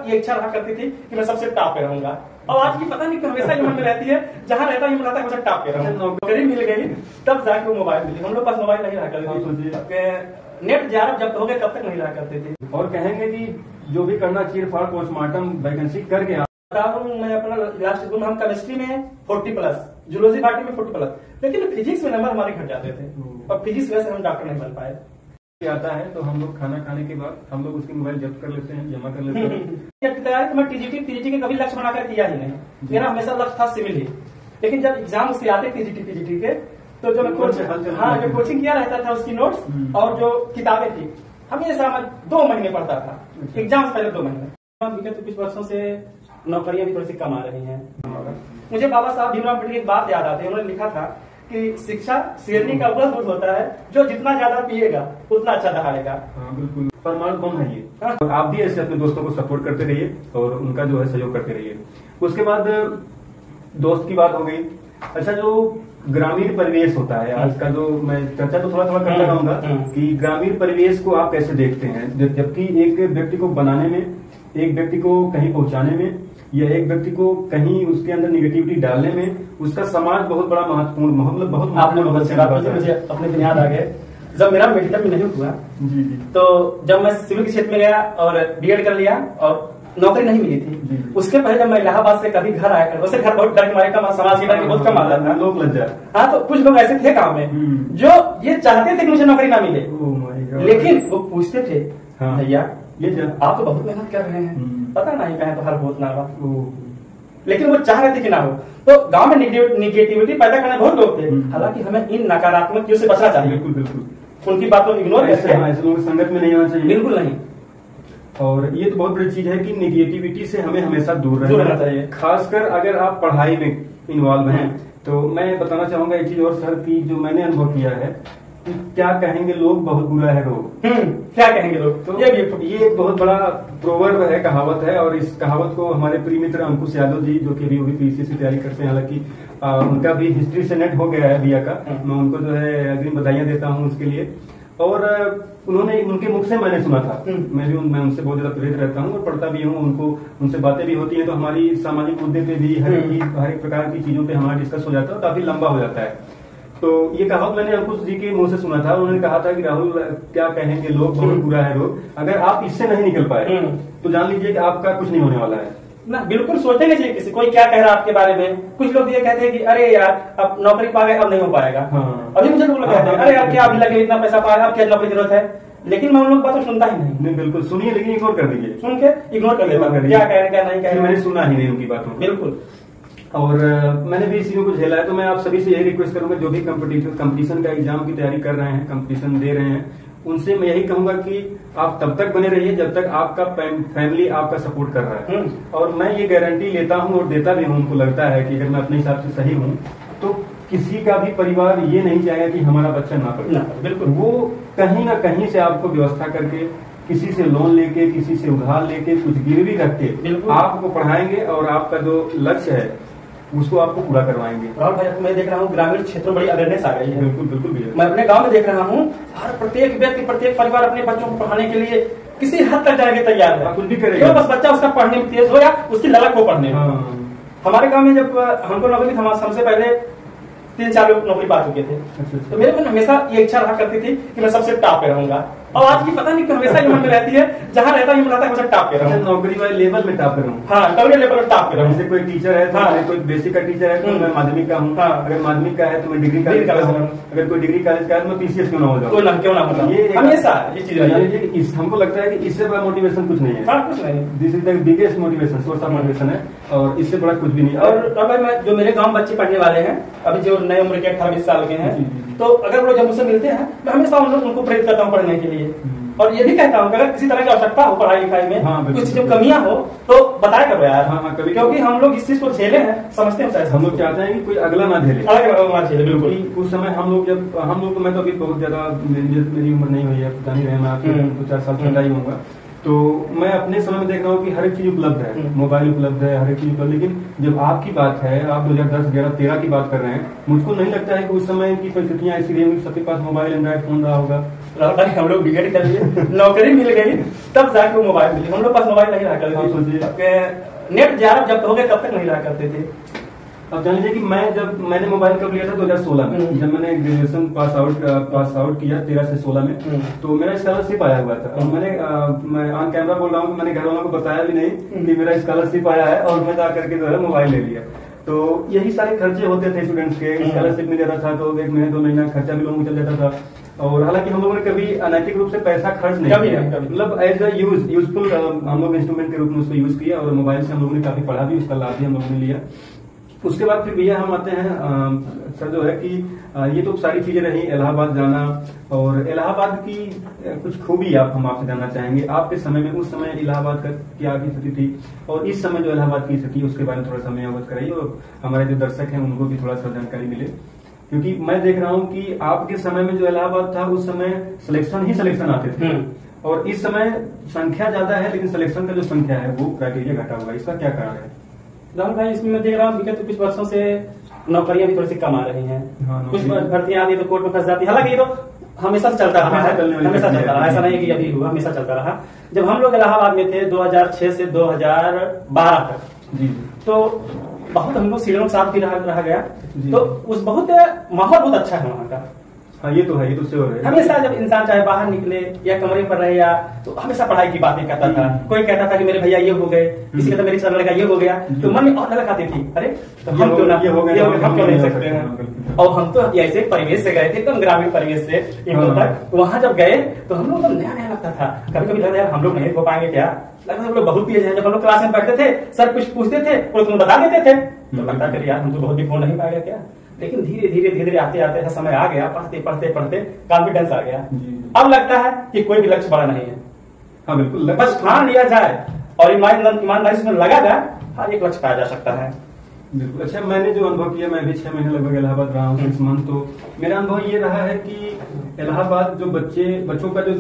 ये इच्छा रहा करती थी कि मैं सबसे टॉप पे रहूंगा, और आज की पता नहीं क्यों हमेशा ये मन में रहती है, जहाँ रहता है ये मन रहता है हमेशा टॉप पे रहूं। नौकरी मिल गई तब जाके वो मोबाइल मिली, हम लोग पास मोबाइल नहीं रहा करती थी, नेट ज्यादा जब हो गए तब तक नहीं रहा करते थे। और कहेंगे कि जो भी करना चाहिए फॉर पोस्टमार्टम वैकेंसी करके बता दूं मैं अपना लास्ट स्कूल में हम केमिस्ट्री में 40+, जूलॉजी पार्टी में 40+, लेकिन फिजिक्स में नंबर हमारे घट जाते थे और फिजिक्स वजह से हम डॉक्टर नहीं बन पाए। आता है तो हम लोग खाना खाने के बाद हम लोग उसकी मोबाइल जब्त कर लेते हैं, जमा कर लेते हैं। तैयारी तो मैं टीजीटी के कभी लक्ष्य बनाकर किया ही नहीं, मेरा हमेशा लक्ष्य था सिविल ही। लेकिन जब एग्जाम उसके आते पीजीटी के, तो जो मैं कोचिंग किया रहता था उसकी नोट्स और जो किताबें थी हमेशा मैं 2 महीने पढ़ता था, एग्जाम से पहले 2 महीने। तो कुछ वर्षों से नौकरियां भी थोड़ी सी कम आ रही हैं। मुझे बाबा साहब भीमराव अम्बेडकर की एक बात याद आती है, उन्होंने लिखा था कि शिक्षा शेरनी का वह दूध होता है जो जितना ज्यादा पिएगा उतना अच्छा दहाड़ेगा। हाँ बिल्कुल, परमाणु बम है ये। और आप भी ऐसे अपने दोस्तों को सपोर्ट करते रहिए और उनका जो है सहयोग करते रहिए। उसके बाद दोस्त की बात हो गई। अच्छा, जो ग्रामीण परिवेश होता है आज का, जो मैं चर्चा तो थोड़ा थोड़ा करना चाहूंगा कि ग्रामीण परिवेश को आप कैसे देखते हैं, जबकि एक व्यक्ति को बनाने में, एक व्यक्ति को कहीं पहुंचाने में, या एक व्यक्ति को कहीं उसके अंदर निगेटिविटी डालने में उसका समाज बहुत बड़ा महत्वपूर्ण, मतलब बहुत मुझे अपने दिन याद आ गए। जब मेरा मेडिकल में नहीं हुआ जी, तो जब मैं सिविल के क्षेत्र में गया और बीएड कर लिया और नौकरी नहीं मिली थी, उसके पहले जब मैं इलाहाबाद से कभी घर आया कर, वैसे घर बहुत डर के मारे का समाज के डर के बहुत कम आता था, लोग लज्जा। हाँ, तो कुछ लोग ऐसे थे गाँव में जो ये चाहते थे कि मुझे नौकरी ना मिले, लेकिन वो पूछते थे भैया ये आप तो बहुत मेहनत कर रहे हैं, पता नहीं कहें तो हर बहुत ना रहा, लेकिन वो चाह रहे थे कि ना हो। तो गांव में निगेटिविटी पैदा करने बहुत लोग थे, हालांकि हमें इन नकारात्मक चीजों से बचना चाहिए। बिल्कुल बिल्कुल, उनकी बातों को इग्नोर करते हैं, ऐसे लोगों की संगत में नहीं आना चाहिए, बिल्कुल नहीं। और ये तो बहुत बड़ी चीज है कि निगेटिविटी से हमें हमेशा दूर रहना चाहिए, खासकर अगर आप पढ़ाई में इन्वॉल्व हैं। तो मैं बताना चाहूंगा एक चीज और सर की, जो मैंने अनुभव किया है कि क्या कहेंगे लोग बहुत बुरा है रोग, क्या कहेंगे लोग, तो ये एक बहुत बड़ा प्रोवर्ब है, कहावत है। और इस कहावत को हमारे प्रिय मित्र अंकुश यादव जी, जो कि अभी पीसी से तैयारी करते हैं, हालांकि उनका भी हिस्ट्री से नेट हो गया है बिया का, मैं उनको जो है अग्रिम बधाइयां देता हूं उसके लिए। और उन्होंने, उनके मुख से मैंने सुना था, मैं उनसे बहुत ज्यादा प्रेरित रहता हूँ और पढ़ता भी हूँ, उनसे बातें भी होती है, तो हमारी सामाजिक मुद्दे पे भी हर एक प्रकार की चीजों पे हमारा डिस्कस हो जाता है, काफी लंबा हो जाता है। तो ये कहावत मैंने अंकुश जी के मुंह से सुना था, उन्होंने कहा था कि राहुल क्या कहेंगे लोग, बहुत बुरा है रोग, अगर आप इससे नहीं निकल पाए तो जान लीजिए कि आपका कुछ नहीं होने वाला है ना। बिल्कुल सोचते नहीं चाहिए किसी, कोई क्या कह रहा है आपके बारे में। कुछ लोग ये कहते हैं कि अरे यार अब नौकरी पा गए, अब नहीं हो पाएगा। अभी मुझे लोग कहते हैं अरे यार क्या अभी लगे, इतना पैसा पा रहे, अब क्या नौकरी जरूरत है, लेकिन मैं उन लोग बात तो सुनता ही नहीं। बिल्कुल सुनिए, लेकिन इग्नोर कर दीजिए, सुन के इग्नोर कर लेता हूँ, क्या कह रहे क्या नहीं कह रहे, मैंने सुना ही नहीं उनकी बातों। बिल्कुल, और मैंने भी इस चीजों को झेला है। तो मैं आप सभी से यही रिक्वेस्ट करूंगा, जो भी कंपटीशन का एग्जाम की तैयारी कर रहे हैं, कंपटीशन दे रहे हैं, उनसे मैं यही कहूंगा कि आप तब तक बने रहिए जब तक आपका फैमिली आपका सपोर्ट कर रहा है। और मैं ये गारंटी लेता हूं और देता भी हूं, उनको लगता है कि अगर मैं अपने हिसाब से सही हूं तो किसी का भी परिवार ये नहीं चाहेगा कि हमारा बच्चा ना पढ़े। बिल्कुल, वो कहीं ना कहीं से आपको व्यवस्था करके, किसी से लोन लेके, किसी से उधार लेके, कुछ गिरवी रख के आपको पढ़ाएंगे और आपका जो लक्ष्य है उसको आपको पूरा करवाएंगे। राहुल भाई, मैं देख रहा हूँ ग्रामीण क्षेत्रों में बड़ी अवेयरनेस आ गई है। बिल्कुल बिल्कुल भैया, मैं अपने गांव में देख रहा हूँ, हर प्रत्येक व्यक्ति, प्रत्येक परिवार अपने बच्चों को पढ़ाने के लिए किसी हद तक जाने के तैयार है, कुछ भी करेगा, बस बच्चा उसका पढ़ने में तेज हो या उसकी ललक हो पढ़ने में। हमारे गांव में जब हमको नौकरी, हमसे पहले 3-4 लोग नौकरी पा चुके थे। तो मेरे मन हमेशा ये इच्छा रहा करती थी कि मैं सबसे टॉप पे रहूंगा, और आज की पता नहीं क्यों हमेशा ये मन में रहती है, जहाँ रहता है ये मन रहता है हमेशा टॉप पे रहूं, नौकरी वाले लेवल में टॉप पे रहूं। हाँ, नौकरी लेवल में टॉप पे रहूं। जैसे कोई टीचर है तो कोई बेसिक का टीचर है तो मैं माध्यमिक का हूँ, अगर माध्यमिक का है तो मैं डिग्री कॉलेज का हूँ, अगर कोई डिग्री कॉलेज का है तो मैं पीसीएस क्यों ना हो जाऊँ, क्यों ना हो। ये हमेशा ये चीज हमको लगता है कि इससे बड़ा मोटिवेशन कुछ नहीं है। कुछ नहीं, this is the biggest motivation, source of motivation है, और इससे बड़ा कुछ भी नहीं। और मैं जो मेरे गांव बच्चे पढ़ने वाले हैं, अभी जो नए उम्र के 18-20 साल के हैं, तो अगर वो जब मुझसे मिलते हैं, मैं हमेशा उनको प्रेरित करता हूँ पढ़ने के लिए, और ये भी कहता हूँ कि अगर किसी तरह की आवश्यकता हो पढ़ाई लिखाई में, कुछ जो कमियां हो तो बताया करो यार। कभी, क्योंकि हम लोग इस चीज को झेले हैं, समझते हैं, हम लोग चाहते हैं कि कोई अगला ना झेले, बिल्कुल। उस समय हम लोग मैं तो अभी बहुत ज्यादा, मेरी उम्र नहीं हुई है, जान ही रहे, मैं आपको 2-4 साल छोटा ही होऊंगा, तो मैं अपने समय में देख रहा हूँ कि हर एक चीज उपलब्ध है, मोबाइल उपलब्ध है, हर एक चीज उपलब्ध। लेकिन जब आपकी बात है, आप 2010, 11, 13 की बात कर रहे हैं, मुझको नहीं लगता है कि उस समय की परिस्थितियां ऐसी रही होंगी, सबके पास मोबाइल, एंड्रॉइड फोन रहा होगा। राहुल भाई हम लोग बीएड कर लिए, नौकरी मिल गई, तब जाके वो मोबाइल मिली। हम लोग पास मोबाइल नहीं रहा करते थे, नेट ज्यादा जब हो गए तब तक नहीं रहा करते थे। अब जान लीजिए कि मैंने मोबाइल कब लिया था 2016 में, जब मैंने ग्रेजुएशन पास आउट किया 13 से 16 में, तो मेरा स्कॉलरशिप आया हुआ था। और मैं ऑन कैमरा बोल रहा हूँ कि मैंने घर वालों को बताया भी नहीं कि मेरा स्कॉलरशिप आया है, और मैं जा करके जो है मोबाइल ले लिया। तो यही सारे खर्चे होते थे स्टूडेंट्स के, स्कॉलरशिप मिल जाता था तो 1 महीने 2 महीना खर्चा भी लोगों को चल जाता था। और हालांकि हम लोगों ने कभी अनैतिक रूप से पैसा खर्च नहीं किया, मतलब एज अ यूजफुल हम लोग इंस्ट्रूमेंट के रूप में उसको यूज किया, और मोबाइल से हम लोगों ने काफी पढ़ा भी, उसका लाभ भी हम लोगों ने लिया। उसके बाद फिर भैया हम आते हैं सर जो है कि ये तो सारी चीजें रही, इलाहाबाद जाना, और इलाहाबाद की कुछ खूबी हम आपसे जानना चाहेंगे। आपके समय में, उस समय इलाहाबाद का क्या की स्थिति थी, और इस समय जो इलाहाबाद की स्थिति उसके बारे में थोड़ा समय अवगत कराइए, और हमारे जो दर्शक हैं उनको भी थोड़ा सा जानकारी मिले। क्योंकि मैं देख रहा हूँ कि आपके समय में जो इलाहाबाद था उस समय सिलेक्शन आते थे, और इस समय संख्या ज्यादा है लेकिन सिलेक्शन का जो संख्या है वो क्राइटेरिया घटा हुआ है, इसका क्या कारण है? राहुल भाई इसमें मैं देख रहा हूँ विगत कुछ वर्षों से नौकरियां भी थोड़ी सी कम आ रही हैं। कुछ भर्तियां आती तो कोर्ट में फंस जाती है। हालांकि ये तो हमेशा से चलता रहा, हमेशा चलता रहा, ऐसा नहीं कि अभी हुआ, हमेशा चलता रहा। जब हम लोग इलाहाबाद में थे 2006 से 2012 तक, तो बहुत हम लोग सीढ़ियों के साथ भी रहा गया, तो उस बहुत माहौल बहुत अच्छा है वहाँ का। हाँ ये तो है, ये तो श्योर है। हमेशा जब इंसान चाहे बाहर निकले या कमरे पर रहे, या तो हमेशा पढ़ाई की बातें करता था। कोई कहता था कि मेरे भैया ये हो गए, किसी कहता मेरे लड़का ये हो गया, तो मन में और अलग आती थी, अरे तो हम क्यों ना, हम क्यों नहीं सकते हैं। और हम तो ऐसे परिवेश से गए थे, एकदम ग्रामीण परिवेश से, वहां जब गए तो हम लोग नया नया लगता था। कभी कभी लगता है हम लोग नहीं हो पाएंगे क्या, लगता है बहुत तेज है। जब हम लोग क्लास में बैठते थे, सर कुछ पूछते थे और तुम बता देते थे, तो लगता है यार हम तो बहुत भी फोन नहीं पाएगा क्या। लेकिन धीरे धीरे आते आते समय आ गया, पढ़ते कॉन्फिडेंस आ गया। अब लगता है कि कोई भी लक्ष्य बड़ा नहीं है। हाँ बिल्कुल, बस ठान लिया जाए और ईमानदारी से लगा जाए, हर एक लक्ष्य पाया जा सकता है। बिल्कुल। अच्छा, मैंने जो अनुभव किया, मैं भी 6 महीने लगभग इलाहाबाद रहा हूँ, 6 मंथ, तो मेरा अनुभव ये रहा है कि इलाहाबाद जो बच्चों का जो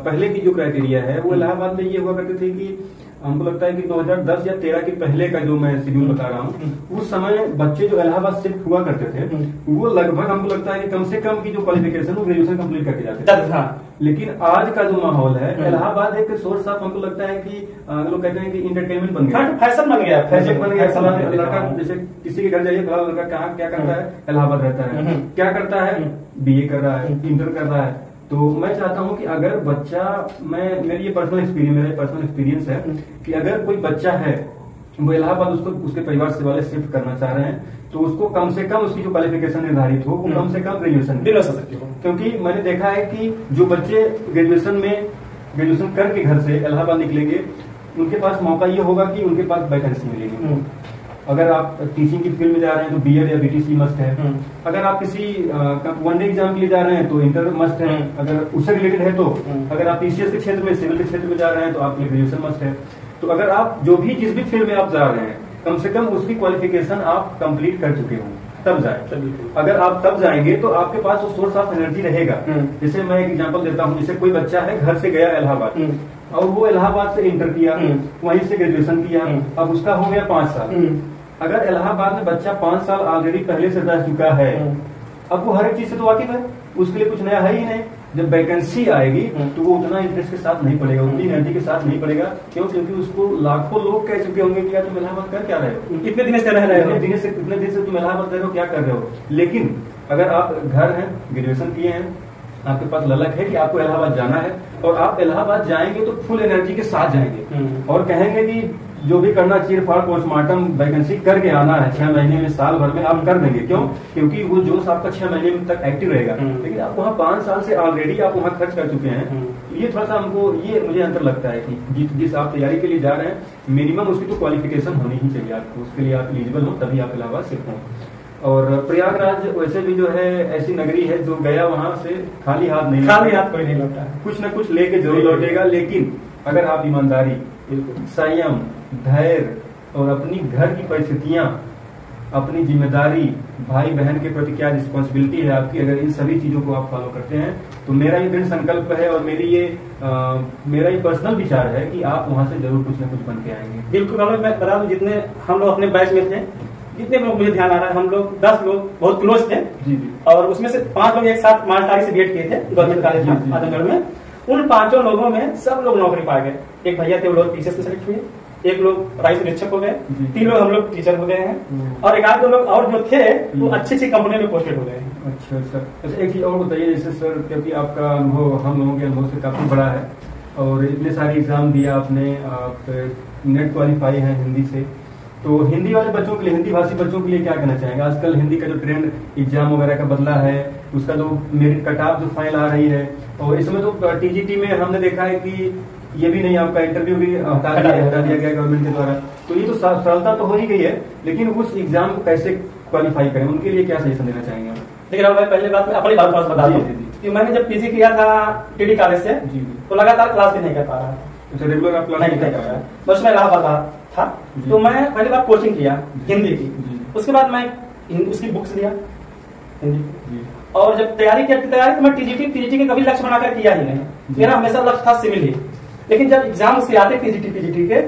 पहले की जो क्राइटेरिया है वो इलाहाबाद में ये हुआ करते थे कि हमको लगता है कि 2010 या 13 के पहले का जो मैं शेड्यूल बता रहा हूँ, उस समय बच्चे जो इलाहाबाद शिफ्ट हुआ करते थे वो लगभग हमको लगता है कि कम से कम की जो क्वालिफिकेशन वो ग्रेजुएशन कंप्लीट करके जाते थे। लेकिन आज का जो माहौल है, इलाहाबाद एक सोर्स ऑफ, हमको लगता है कि लोग कहते हैं कि इंटरटेनमेंट बन गया, फैशन बन गया। लड़का जैसे किसी के घर जाइए, लड़का कहाँ क्या करता है, इलाहाबाद रहता है, क्या करता है, बीए कर रहा है, इंटर कर रहा है। तो मैं चाहता हूं कि अगर बच्चा, मेरी ये पर्सनल एक्सपीरियंस है कि अगर कोई बच्चा है वो इलाहाबाद उसके परिवार से वाले शिफ्ट करना चाह रहे हैं, तो उसको कम से कम उसकी जो क्वालिफिकेशन निर्धारित हो वो कम से कम ग्रेजुएशन। क्योंकि मैंने देखा है कि जो बच्चे ग्रेजुएशन करके घर से इलाहाबाद निकलेंगे, उनके पास मौका ये होगा कि उनके पास वैकेंसी मिलेगी। अगर आप टीचिंग की फील्ड में जा रहे हैं तो बीएड या बीटीसी मस्ट है। अगर आप किसी वनडे एग्जाम के लिए जा रहे हैं तो इंटर मस्ट है। अगर उससे रिलेटेड है तो, अगर आप टीसीएस के क्षेत्र में, सिविल के क्षेत्र में जा रहे हैं तो आपके लिए ग्रेजुएशन मस्ट है। तो अगर आप जिस भी फील्ड में आप जा रहे हैं, कम से कम उसकी क्वालिफिकेशन आप कंप्लीट कर चुके हो तब जाए। अगर आप तब जाएंगे तो आपके पास वो सोर्स ऑफ एनर्जी रहेगा। जैसे मैं एक एग्जांपल देता हूँ, जैसे कोई बच्चा है घर से गया इलाहाबाद और वो इलाहाबाद से इंटर किया, वहीं से ग्रेजुएशन किया, अब उसका हो गया 5 साल। अगर इलाहाबाद में बच्चा 5 साल ऑलरेडी पहले से रह चुका है, अब वो हर एक चीज से तो वाकिफ है, उसके लिए कुछ नया है ही नहीं। जब वैकेंसी आएगी तो वो उतना इंटरेस्ट के साथ नहीं पड़ेगा, उतनी एनर्जी के साथ नहीं पड़ेगा। क्यों? क्योंकि उसको लाखों लोग कह चुके होंगे कि यार तुम इलाहाबाद कर क्या रहे हो, इतने दिन से रह रहे हो, इतने दिन से तुम इलाहाबाद रह रहे हो, क्या कर रहे हो। लेकिन अगर आप घर हैं, ग्रेजुएशन किए हैं, आपके पास ललक है कि आपको इलाहाबाद जाना है, और आप इलाहाबाद जाएंगे तो फुल एनर्जी के साथ जाएंगे और कहेंगे कि जो भी करना चाहिए, फाड़ पोस्टमार्टम वैकेंसी करके आना है, 6 महीने में, साल भर में आप कर देंगे। क्यों? क्योंकि वो जोश आपका 6 महीने तक एक्टिव रहेगा। लेकिन आप वहाँ 5 साल से ऑलरेडी आप वहाँ खर्च कर चुके हैं। ये थोड़ा सा मुझे अंतर लगता है कि जिस आप तैयारी के लिए जा रहे हैं, मिनिमम उसकी तो क्वालिफिकेशन होनी ही चाहिए आपको, उसके लिए आप एलिजिबल हो, तभी आप इलाहाबाद शिफ्ट हों। और प्रयागराज वैसे भी जो है ऐसी नगरी है, जो गया वहां से खाली हाथ कोई नहीं लौटा, कुछ न कुछ लेके जरूर लौटेगा। लेकिन अगर आप ईमानदारी, संयम, धैर्य और अपनी घर की परिस्थितियां, अपनी जिम्मेदारी, भाई बहन के प्रति क्या रिस्पॉन्सिबिलिटी है आपकी, अगर इन सभी चीजों को आप फॉलो करते हैं, तो मेरा ये दृढ़ संकल्प है और मेरा ये पर्सनल विचार है कि आप वहां से जरूर कुछ न कुछ बन के आएंगे। बिल्कुल। मैं बता दूं, जितने हम लोग अपने बैच में थे, जितने लोग मुझे ध्यान आ रहा है, हम लोग 10 लोग बहुत क्लोज थे जी जी। और उसमें से 5 लोग एक साथ मालटारी से बीएड किए थे गवर्नमेंट कॉलेज में आजमगढ़ में। उन 5 लोगों में सब लोग नौकरी पा गए। एक भैया थे वो लोग पीसीएस में सेलेक्ट हुए, एक लोग राइस निरीक्षक हो गए, 3 लोग हम लोग टीचर हो गए हैं और 1 आध 2 लोग और जो थे वो अच्छी कंपनी में पोस्टेड हो गए हैं। अच्छा सर, अच्छा एक चीज और बताइए, जैसे सर क्योंकि आपका अनुभव हम लोगों के अनुभव से काफी बड़ा है और इतने सारे एग्जाम दिया आपने, आप नेट क्वालिफाई हैं हिंदी से, तो हिंदी वाले बच्चों के लिए, हिंदी भाषी बच्चों के लिए क्या कहना चाहेंगे? आजकल हिंदी का जो ट्रेंड एग्जाम वगैरह का बदला है, उसका जो मेरिट कट ऑफ जो फाइल आ रही है, और इसमें तो टीजीटी में हमने देखा है कि ये भी नहीं, आपका इंटरव्यू भी हटा दिया गया गवर्नमेंट के द्वारा, तो ये तो सरलता तो हो ही गई है, लेकिन उस एग्जाम को कैसे क्वालिफाई करें, उनके लिए क्या सजेशन देना चाहेंगे? देखिए राहुल भाई, पहले बात मैं अपनी बात बता दूं कि मैंने जब पीजी किया था टीडी कॉलेज से तो लगातार क्लास भी नहीं कर पा रहा था। अच्छा, रेगुलर आप क्लास नहीं कर रहा है, बस मैं इलाहाबाद था, तो मैं पहली बार कोचिंग किया हिंदी की, उसके बाद मैं उसकी बुक्स लिया हिंदी, और जब तैयारी तो मैं टीजीटी के कभी लक्ष्य बनाकर किया ही नहीं, मेरा हमेशा लक्ष्य था सिविल ही। लेकिन जब एग्जाम उसके आते पीजीटी के,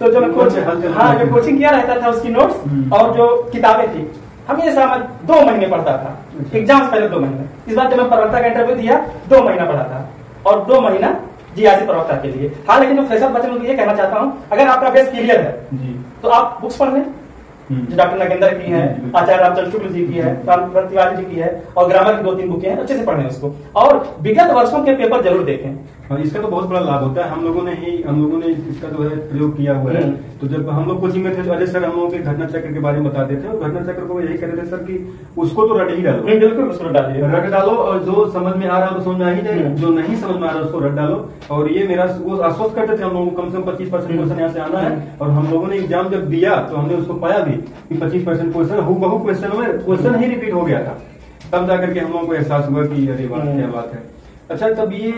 तो जो मैं जो कोचिंग किया रहता था उसकी नोट्स और जो किताबें थी हमेशा मैं 2 महीने पढ़ता था, एग्जाम से पहले 2 महीने। इस बार जब मैं प्रवक्ता का इंटरव्यू दिया 2 महीना पढ़ा था और 2 महीना जीआरसी प्रवक्ता के लिए। हाँ, लेकिन मैं फ्रेशर बच्चों को ये कहना चाहता हूँ, अगर आपका बेस क्लियर है तो आप बुक्स पढ़ लें, जो डॉक्टर नागेंद्र की है, आचार्य रामचंद्र शुक्ल जी की है, राम तिवारी जी की है, और ग्रामर की 2-3 बुकें हैं, अच्छे से पढ़ें उसको और विगत वर्षों के पेपर जरूर देखें। हाँ, इसका तो बहुत बड़ा लाभ होता है। हम लोगों ने इसका जो है प्रयोग किया हुआ है। तो जब हम लोग कोचिंग में थे तो अजय सर हम लोगों के घटना चक्र के बारे में बताते थे, और घटना चक्र को यही कहते थे सर कि उसको तो रट ही डालो, बिल्कुल उसको रट डालो, और जो समझ में आ रहा है तो समझ में आ ही जाए, जो नहीं समझ में आ रहा है उसको रट डालो। और ये मेरा वो आश्वस्त करते थे हम लोगों को, कम से कम 25% क्वेश्चन यहाँ से आना है, और हम लोगों ने एग्जाम जब दिया तो हमने उसको पाया भी कि 25% क्वेश्चन हूबहू क्वेश्चन ही रिपीट हो गया था। तब जाकर के हम लोगों को एहसास हुआ कि अरे वाह क्या बात है। अच्छा, तब ये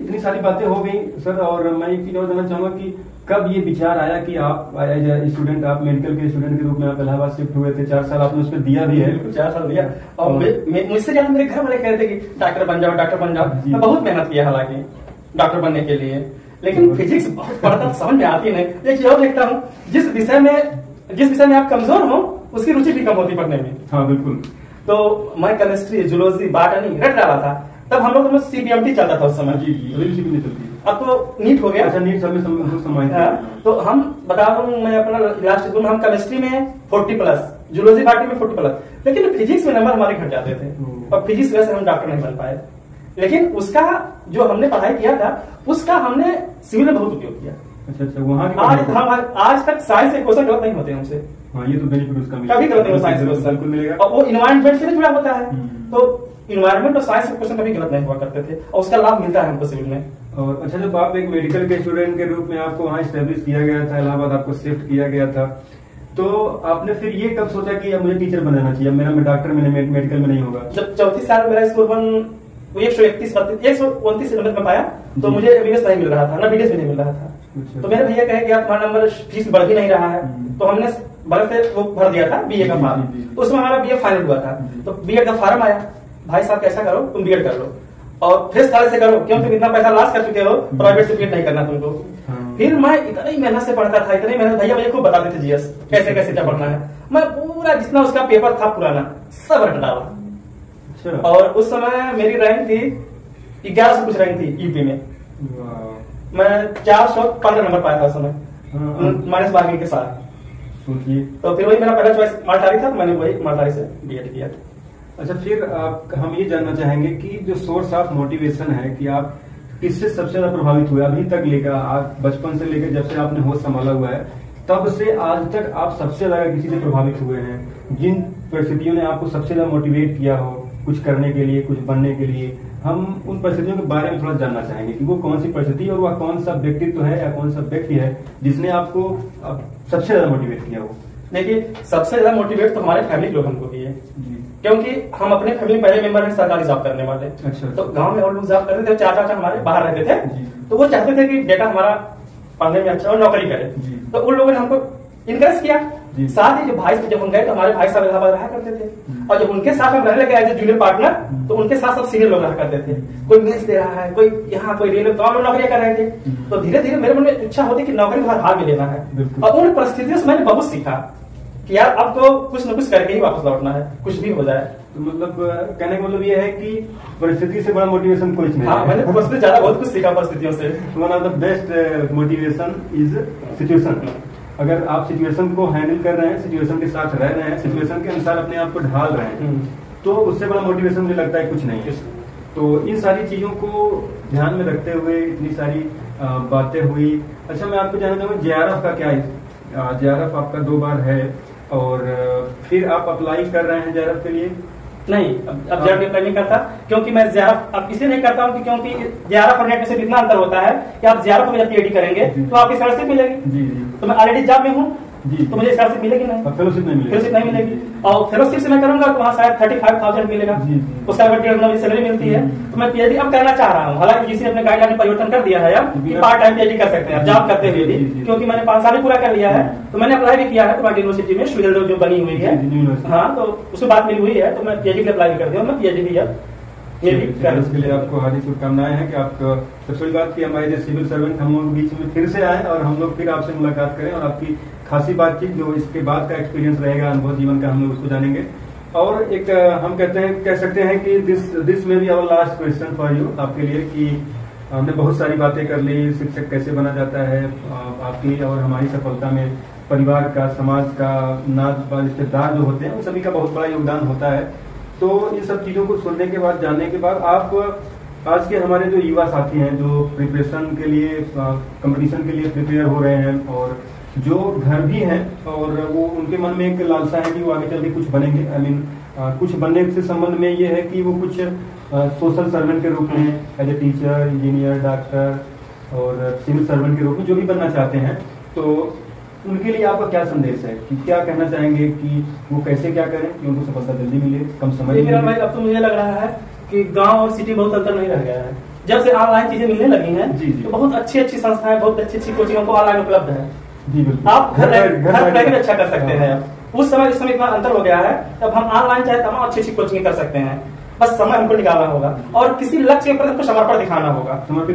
इतनी सारी बातें हो गई सर, और मैं एक चीज और जानना चाहूंगा कि कब ये विचार आया कि आप एज ए स्टूडेंट, आप मेडिकल के स्टूडेंट के रूप में आप इलाहाबाद शिफ्ट हुए थे, 4 साल आपने उसमें दिया भी है? 4 साल दिया, और मुझसे ज्यादा मेरे घर वाले कहते थे कि डॉक्टर बन जाओ। मैं बहुत मेहनत किया हालांकि डॉक्टर बनने के लिए, लेकिन फिजिक्स बहुत पढ़ता समझ में आती नहीं। एक चीज और देखता हूँ, जिस विषय में आप कमजोर हो उसकी रुचि भी कम होती पढ़ने में। हाँ बिल्कुल। तो मैं केमिस्ट्री, जूलॉजी, बॉटनी रट डाला था। तब हम लोग सीबीएमटी चलता था उस समय, अब तो नीट हो गया। अच्छा, नीट सब तो हम बता रहा हूँ, मैं अपना लास्ट स्कूल में हम केमिस्ट्री में 40+, जूलॉजी बॉटनी में 40+, लेकिन फिजिक्स में नंबर हमारे घट जाते थे और फिजिक्स वजह से हम डॉक्टर नहीं बन पाए। लेकिन उसका जो हमने पढ़ाई किया था उसका हमने सिविल में बहुत उपयोग किया। अच्छा, वहाँ आज तक साइंस के क्वेश्चन गलत नहीं होते हमसे। हाँ, ये तो बेनिफिट उसका कभी गलत नहीं, साइंस क्वेश्चन मिलेगा, और वो इन्वायरमेंट से जुड़ा होता है, तो इन्वायरमेंट और साइंस के क्वेश्चन कभी गलत नहीं हुआ करते थे, और उसका लाभ मिलता है हमको सिविल में। और अच्छा, जब आप एक मेडिकल के स्टूडेंट के रूप में आपको वहाँ स्टैब्लिश किया गया था, इलाहाबाद आपको शिफ्ट किया गया था, तो आपने फिर ये कब सोचा कि अब मुझे टीचर बनाना चाहिए, मेरा डॉक्टर मेडिकल में नहीं होगा? जब 34 साल मेरा स्कोर 129 नंबर में पाया तो मुझे एमबीबीएस नहीं मिल रहा था, ना बीडीएस भी नहीं मिल रहा था। तो मेरे भैया कहे कि आप तुम्हारा नंबर फीस बढ़ भी नहीं रहा है, तो हमने बगल से वो भर दिया था बीए का फॉर्म, तो उसमें हमारा बीए फाइनल हुआ था। तो बीएड का फॉर्म आया, भाई साहब कैसा करो, तुम बीएड कर लो और फ्रेश कॉलेज से करो, क्यों तुम इतना पैसा लॉस कर चुके हो, प्राइवेट से बीएड नहीं करना तुमको। फिर मैं इतना ही मेहनत से पढ़ता था, इतनी मेहनत, भैया मुझे खूब बताते थे जीएस कैसे कैसे क्या पढ़ना है। मैं पूरा जितना उसका पेपर था पुराना सब रट डाला। और उस समय मेरी रैंक थी 1100 कुछ रैंक थी यूपी में, मैं 415 नंबर पाया था उस समय, माइनस मार्किंग के साथ। सोचिए, तो फिर वही मेरा पहला चॉइस मालटारी था, तो मैंने वही मालटारी से बीएड किया। अच्छा, फिर हम ये जानना चाहेंगे कि जो सोर्स ऑफ मोटिवेशन है कि आप किससे सबसे ज्यादा प्रभावित हुए अभी तक लेकर, आप बचपन से लेकर जब से आपने होश संभाला हुआ है तब से आज तक आप सबसे ज्यादा किसी से प्रभावित हुए हैं, जिन परिस्थितियों ने आपको सबसे ज्यादा मोटिवेट किया हो कुछ करने के लिए, कुछ बनने के लिए, हम उन परिस्थितियों के बारे में थोड़ा जानना चाहेंगे कि वो कौन सी परिस्थिति और वह कौन सा व्यक्तित्व है या कौन सा व्यक्ति है जिसने आपको सबसे ज्यादा मोटिवेट किया हो। देखिए, सबसे ज्यादा मोटिवेट तो हमारे फैमिली लोग हमको किए, क्योंकि हम अपने फैमिली पहले मेंबर हैं सरकारी जॉब करने वाले। अच्छा। तो गांव में और लोग जॉब करते थे, चाचा हमारे बाहर रहते थे, तो वो चाहते थे कि बेटा हमारा पढ़ने में अच्छा और नौकरी करे, तो उन लोगों ने हमको इनकरेज किया। साथ ही जो भाई जब हम गए तो हमारे भाई साहब इलाहाबाद रहा करते थे, और जब उनके साथ हम रहने लगे एज ए जूनियर पार्टनर, तो उनके साथ सब सीनियर लोग रहा करते थे, कोई मेंस दे रहा है, कोई यहाँ कोई रेलवे, तो हम लोग नौकरियां कर रहे थे। तो धीरे धीरे मेरे मन में इच्छा होती कि नौकरी हर हाल में लेना है, और उन परिस्थितियों से मैंने बहुत सीखा। कि यार अब तो कुछ न कुछ करके ही वापस लौटना है, कुछ भी हो जाए। तो मतलब कहने का मतलब ये है कि परिस्थिति से बड़ा मोटिवेशन कुछ नहीं। हाँ, मैंने उससे ज्यादा बहुत कुछ सीखा परिस्थितियों से। One of the best motivation is situation. अगर आप सिचुएशन को हैंडल कर रहे हैं, सिचुएशन के साथ रह रहे हैं, सिचुएशन के अनुसार अपने आप को ढाल रहे हैं, तो उससे बड़ा मोटिवेशन मुझे लगता है कुछ नहीं है। तो इन सारी चीजों को ध्यान में रखते हुए इतनी सारी बातें हुई। अच्छा, मैं आपको जानना चाहूंगा JRF का क्या है? JRF आपका 2 बार है और फिर आप अप्लाई कर रहे हैं JRF के लिए? नहीं, अब JRF अप्लाई नहीं करता, क्योंकि मैं JRF अब इसलिए नहीं करता हूँ क्योंकि JRF और नेट में से इतना अंतर होता है कि आप JRF में जब PhD करेंगे तो आपकी स्कॉलरशिप मिलेगी। जी जी। तो मैं ऑलरेडी जॉब में हूँ जी, तो मुझे स्कॉलरशिप मिलेगी नहीं, फेलोशिप नहीं मिलेगी। फेलोशिप नहीं मिलेगी। और फेलोशिप से मैं करूंगा तो वहाँ शायद 35,000 मिलेगा, उसका अगर 1.5 गुना सैलरी मिलती है। तो मैं PhD अब करना चाह रहा हूँ, हालांकि किसी ने अपने गाइडलाइन में परिवर्तन कर दिया है अब कि पार्ट टाइम PhD कर सकते हैं जॉब करते हुए भी, क्योंकि मैंने 5 साल पूरा कर लिया है। तो मैंने अप्लाई भी किया है तुम्हारी यूनिवर्सिटी में, स्टूडेंट जो बनी हुई है। हाँ, तो उससे बात मेरी हुई है, तो मैं PhD के लिए अप्लाई भी कर दिया, मैं PhD भी अब इसके लिए आपको हार्दिक शुभकामनाएं हैं कि आप सबसे बड़ी बात की हमारे सिविल सर्वेंट हम लोग बीच में फिर से आए और हम लोग फिर आपसे मुलाकात करें और आपकी खासी बातचीत जो इसके बाद का एक्सपीरियंस रहेगा, अनुभव जीवन का, हम लोग उसको जानेंगे। और एक हम कह सकते हैं कि दिस में भी our last question for you, आपके लिए, कि हमने बहुत सारी बातें कर ली, शिक्षक कैसे बना जाता है, आपकी और हमारी सफलता में परिवार का, समाज का, नात रिश्तेदार जो होते हैं उन सभी का बहुत बड़ा योगदान होता है। तो इन सब चीजों को सुनने के बाद, जानने के बाद, आप आज के हमारे जो युवा साथी हैं जो प्रिपरेशन के लिए, कंपटीशन के लिए प्रिपेयर हो रहे हैं और जो घर भी हैं और वो उनके मन में एक लालसा है कि वो आगे चल के कुछ बनेंगे, कुछ बनने से संबंध में ये है कि वो कुछ सोशल सर्वेंट के रूप में, as a teacher, engineer, doctor और सिविल सर्वेंट के रूप में जो भी बनना चाहते हैं, तो उनके लिए आपका क्या संदेश है कि क्या कहना चाहेंगे कि वो कैसे क्या करें कि उनको सफलता जल्दी मिले, कम समय में? भाई, अब तो मुझे लग रहा है कि गांव और सिटी बहुत अंतर नहीं रह गया है। जब से ऑनलाइन चीजें मिलने लगी हैं, तो बहुत अच्छी अच्छी संस्थाएं, बहुत अच्छी अच्छी कोचिंग को ऑनलाइन उपलब्ध है। जी बिल्कुल, आप घर बैठे भी अच्छा कर सकते हैं। उस समय इस समय इतना अंतर हो गया है, अब हम ऑनलाइन चाहे तमाम अच्छी अच्छी कोचिंग कर सकते हैं, बस समय हमको निकालना होगा और किसी लक्ष्य के प्रति हमको समर्पण दिखाना होगा, समर्पण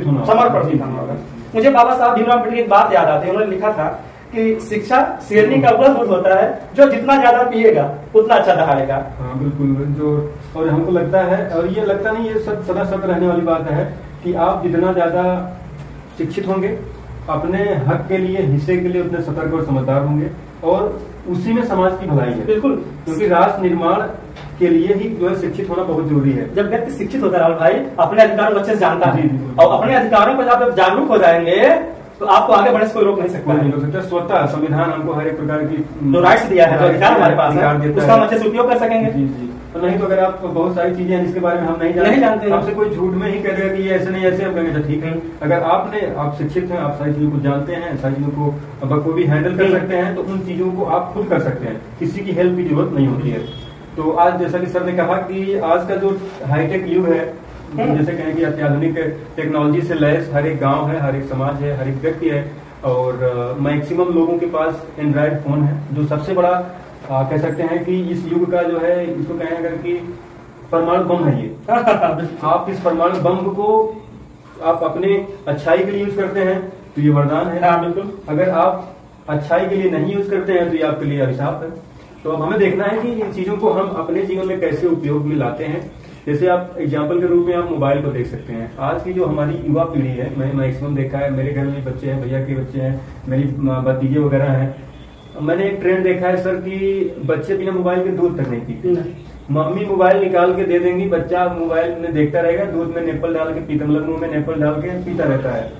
दिखाना होगा। मुझे बाबा साहब भीमराव अम्बेडकर की एक बात याद आती है, उन्होंने लिखा था कि शिक्षा शेरनी का वह दूध होता है जो जितना ज्यादा पिएगा उतना अच्छा दहाड़ेगा। हाँ बिल्कुल, जो और हमको लगता है, और ये लगता नहीं, ये सदा सत्य रहने वाली बात है कि आप जितना ज्यादा शिक्षित होंगे, अपने हक के लिए, हिस्से के लिए उतने सतर्क और समझदार होंगे और उसी में समाज की भलाई है। बिल्कुल, क्योंकि राष्ट्र निर्माण के लिए ही जो है शिक्षित होना बहुत जरूरी है। जब व्यक्ति शिक्षित होता है राहुल भाई, अपने अधिकारों को अच्छे से जानता है और अपने अधिकारों पर जब जागरूक हो जाएंगे तो आपको आगे बढ़ने से कोई रोक नहीं सकता है। स्वतः संविधान हमको हर एक प्रकार की जो राइट्स दिया है, जो अधिकार हमारे पास है, उसका हम अच्छे से उपयोग कर सकेंगे। जी जी, तो नहीं तो अगर आप बहुत सारी चीजें हैं जिसके बारे में हम नहीं जानते, आपसे कोई झूठ में ही कह देगा कि ये ऐसे नहीं ऐसे, हम कहेंगे ठीक है। अगर आप शिक्षित हैं, आप सारी चीजों को जानते हैं, सारी चीजों को बखूबी हैंडल कर सकते हैं, तो उन चीजों को आप खुद कर सकते हैं, किसी की हेल्प की जरूरत नहीं होती है। तो आज जैसा कि सर ने कहा कि आज का जो हाईटेक युग है, जैसे कहें कि अत्याधुनिक टेक्नोलॉजी से लैस हर एक गांव है, हर एक समाज है, हर एक व्यक्ति है और मैक्सिमम लोगों के पास एंड्रॉइड फोन है, जो सबसे बड़ा कह सकते हैं कि इस युग का जो है, इसको कहें अगर कि परमाणु बम है ये। आप इस परमाणु बम को आप अपने अच्छाई के लिए यूज करते हैं तो ये वरदान है। हाँ बिल्कुल, अगर आप अच्छाई के लिए नहीं यूज करते हैं तो ये आपके लिए अभिशाप है। तो अब हमें देखना है कि इन चीजों को हम अपने जीवन में कैसे उपयोग में लाते हैं। जैसे आप एग्जाम्पल के रूप में आप मोबाइल को देख सकते हैं। आज की जो हमारी युवा पीढ़ी है, मैंने मैक्सिमम देखा है, मेरे घर में बच्चे हैं, भैया के बच्चे हैं, मेरी भतीजे वगैरह हैं, मैंने एक ट्रेंड देखा है सर कि बच्चे बिना मोबाइल के दूध तक नहीं पीते। मम्मी मोबाइल निकाल के दे देंगी, बच्चा मोबाइल में देखता रहेगा, दूध में नेपल डाल के पीता, मतलब मुंह में नेपल डाल के पीता रहता है।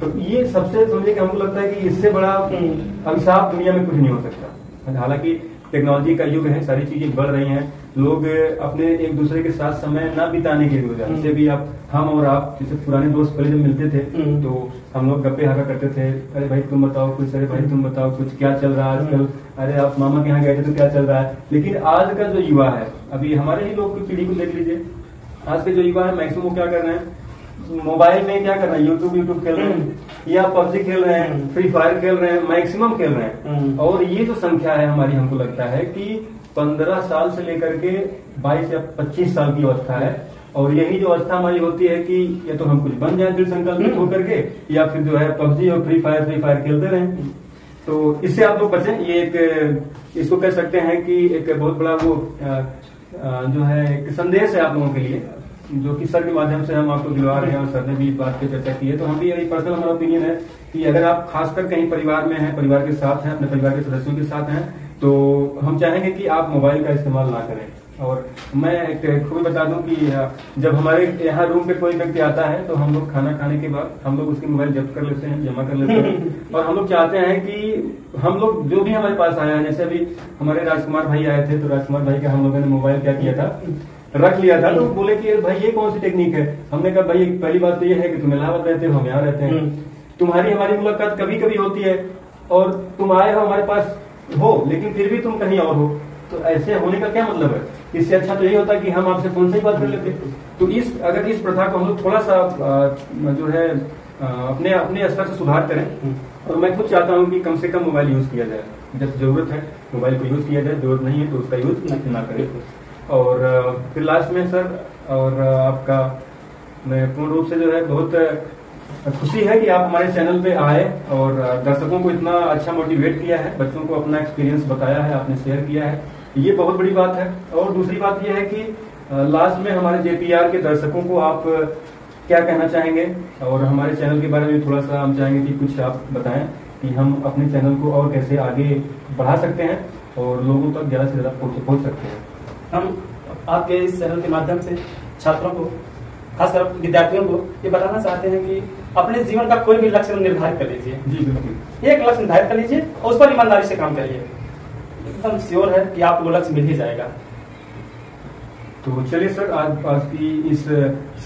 तो ये सबसे समझे कि हमको लगता है कि इससे बड़ा अभिशाप दुनिया में कुछ नहीं हो सकता। हालांकि टेक्नोलॉजी का युग है, सारी चीजें बढ़ रही हैं, लोग अपने एक दूसरे के साथ समय ना बिताने के लिए, जैसे भी हम और आप, जैसे पुराने दोस्त पहले जब मिलते थे तो हम लोग गप्पे हाका करते थे, अरे भाई तुम बताओ कुछ, अरे भाई तुम बताओ कुछ, क्या चल रहा है आजकल, अरे आप मामा के यहाँ गए थे तो क्या चल रहा है। लेकिन आज का जो युवा है, अभी हमारे ही लोग की पीढ़ी को देख लीजिए, आज के जो युवा है मैक्सिमम वो क्या कर रहे हैं, मोबाइल में क्या कर रहे हैं, यूट्यूब खेल रहे हैं या पबजी खेल रहे हैं, फ्री फायर खेल रहे हैं, मैक्सिमम खेल रहे हैं। और ये जो संख्या है हमारी, हमको लगता है कि 15 साल से लेकर के 22 या 25 साल की अवस्था है। और यही जो अवस्था हमारी होती है कि या तो हम कुछ बन जाए दृढ़ संकल्पित होकर के, या फिर जो है पबजी और फ्री फायर खेलते रहें। तो इससे आप लोग बचें। ये एक इसको कह सकते हैं कि एक बहुत बड़ा वो जो है एक संदेश है आप लोगों के लिए, जो कि सर के माध्यम से हम आपको दिलवा रहे हैं, और सर ने भी इस बात पे चर्चा की है। तो हम भी यही पर्सनल हमारा ओपिनियन है कि अगर आप खासकर कहीं परिवार में हैं, परिवार के साथ हैं, अपने परिवार के सदस्यों के साथ हैं, तो हम चाहेंगे कि आप मोबाइल का इस्तेमाल ना करें। और मैं एक खूब बता दूं कि जब हमारे यहाँ रूम पे कोई व्यक्ति आता है तो हम लोग खाना खाने के बाद हम लोग उसकी मोबाइल जब्त कर लेते हैं, जमा कर लेते हैं। और हम लोग चाहते हैं कि हम लोग जो भी हमारे पास आया है, जैसे अभी हमारे राजकुमार भाई आए थे, तो राजकुमार भाई का हम लोगों ने मोबाइल क्या किया था, रख लिया था। तो बोले कि भाई ये कौन सी टेक्निक है। हमने कहा भाई पहली बात तो ये है कि तुम इलाहाबाद रहते हो, हम यहाँ रहते हैं, तुम्हारी हमारी मुलाकात कभी कभी होती है और तुम आए हो हमारे पास हो, लेकिन फिर भी तुम कहीं और हो। तो ऐसे होने का क्या मतलब है? इससे अच्छा तो यही होता कि हम आपसे फोन से ही बात कर लेते। तो अगर इस प्रथा को हम लोग थोड़ा सा जो है अपने अपने स्तर से सुधार करें। और मैं खुद चाहता हूं कि कम से कम मोबाइल यूज किया जाए, जब जरूरत है मोबाइल को यूज किया जाए, जरूरत नहीं है तो उसका यूज ना करें। और फिर लास्ट में सर और आपका मैं पूर्ण रूप से जो है बहुत खुशी है कि आप हमारे चैनल पे आए और दर्शकों को इतना अच्छा मोटिवेट किया है, बच्चों को अपना एक्सपीरियंस बताया है, आपने शेयर किया है, ये बहुत बड़ी बात है। और दूसरी बात ये है कि लास्ट में हमारे JPR के दर्शकों को आप क्या कहना चाहेंगे, और हमारे चैनल के बारे में थोड़ा सा हम चाहेंगे कि कुछ आप बताएं कि हम अपने चैनल को और कैसे आगे बढ़ा सकते हैं और लोगों तक ज्यादा से ज्यादा पहुंच सकते हैं। हम आपके इस चैनल के माध्यम से छात्रों को, खासकर विद्यार्थियों को ये बताना चाहते हैं कि अपने जीवन का कोई भी लक्ष्य निर्धारित कर लीजिए। जी बिल्कुल, एक लक्ष्य निर्धारित कर लीजिए और उस पर ईमानदारी से काम करिए, एकदम श्योर है कि आपको वो लक्ष्य मिल ही जाएगा। तो चलिए सर, आज की इस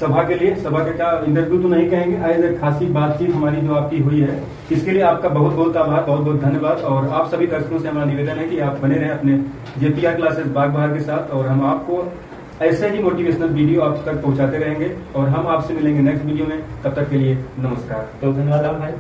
सभा के लिए, सभा का क्या इंटरव्यू तो नहीं कहेंगे, आज एक खासी बातचीत हमारी जो आपकी हुई है, इसके लिए आपका बहुत बहुत आभार, बहुत बहुत धन्यवाद। और आप सभी दर्शकों से हमारा निवेदन है कि आप बने रहें अपने JPR क्लासेस बाग बहार के साथ, और हम आपको ऐसे ही मोटिवेशनल वीडियो आप तक पहुंचाते रहेंगे। और हम आपसे मिलेंगे नेक्स्ट वीडियो में, तब तक के लिए नमस्कार। तो धन्यवाद भाई।